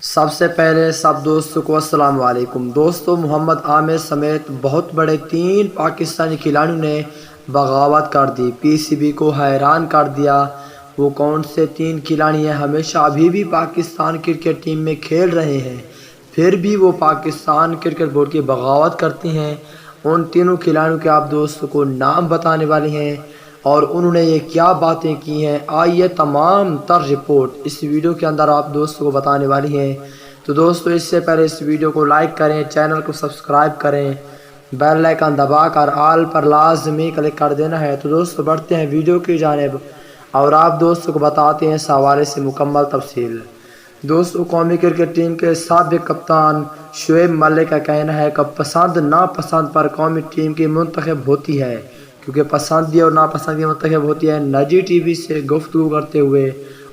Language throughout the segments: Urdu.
سب سے پہلے سب دوستوں کو السلام علیکم۔ دوستوں، محمد عامر سمیت بہت بڑے 3 پاکستانی کھلاڑیوں نے بغاوت کر دی، پی سی بی کو حیران کر دیا۔ وہ کون سے 3 کھلاڑی ہیں؟ ہمیشہ ابھی بھی پاکستان کرکٹ ٹیم میں کھیل رہے ہیں، پھر بھی وہ پاکستان کرکٹ بورڈ کی بغاوت کرتے ہیں۔ ان تینوں کھلاڑیوں کے آپ دوستوں کو نام بتانے والے ہیں اور انہوں نے یہ کیا باتیں کی ہیں، آئیے تمام تر رپورٹ اس ویڈیو کے اندر آپ دوستوں کو بتانے والی ہیں۔ تو دوستو، اس سے پہلے اس ویڈیو کو لائک کریں، چینل کو سبسکرائب کریں، بیل آئیکن دبا کر آل پر لازمی کلک کر دینا ہے۔ تو دوستو، بڑھتے ہیں ویڈیو کی جانب اور آپ دوستوں کو بتاتے ہیں اس حوالے سے مکمل تفصیل۔ دوستو، قومی کرکٹ ٹیم کے سابق کپتان شعیب ملک کا کہنا ہے کہ پسند ناپسند پر قومی ٹیم کی منتخب ہوتی ہے، کیونکہ پسندی اور ناپسندی منتخب ہوتی ہے۔ نجی ٹی وی سے گفتگو کرتے ہوئے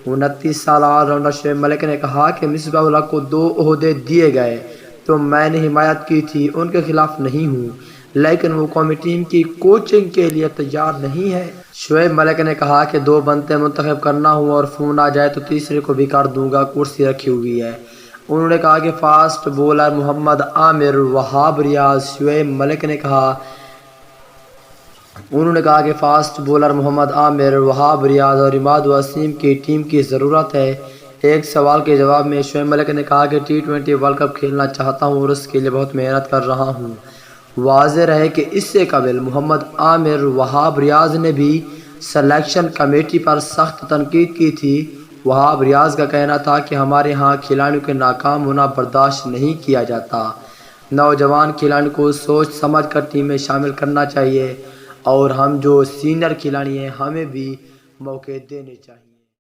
29 سالہ آل راؤنڈر شعیب ملک نے کہا کہ مصباح الحق کو 2 عہدے دیے گئے تو میں نے حمایت کی تھی، ان کے خلاف نہیں ہوں، لیکن وہ قومی ٹیم کی کوچنگ کے لیے تیار نہیں ہے۔ شعیب ملک نے کہا کہ 2 بندے منتخب کرنا ہوں اور فون آ جائے تو تیسرے کو بھی کر دوں گا، کرسی رکھی ہوئی ہے۔ انہوں نے کہا کہ فاسٹ بولر محمد عامر، وہاب ریاض شعیب ملک نے کہا کہ فاسٹ بولر محمد عامر، وہاب ریاض اور عماد وسیم کی ٹیم کی ضرورت ہے۔ ایک سوال کے جواب میں شعیب ملک نے کہا کہ T20 ورلڈ کپ کھیلنا چاہتا ہوں اور اس کے لیے بہت محنت کر رہا ہوں۔ واضح رہے کہ اس سے قبل محمد عامر، وہاب ریاض نے بھی سلیکشن کمیٹی پر سخت تنقید کی تھی۔ وہاب ریاض کا کہنا تھا کہ ہمارے ہاں کھلاڑیوں کے ناکام ہونا برداشت نہیں کیا جاتا، نوجوان کھلاڑیوں کو سوچ سمجھ کر ٹیم میں شامل کرنا چاہیے اور ہم جو سینئر کھلاڑی ہیں ہمیں بھی موقع دینے چاہیے۔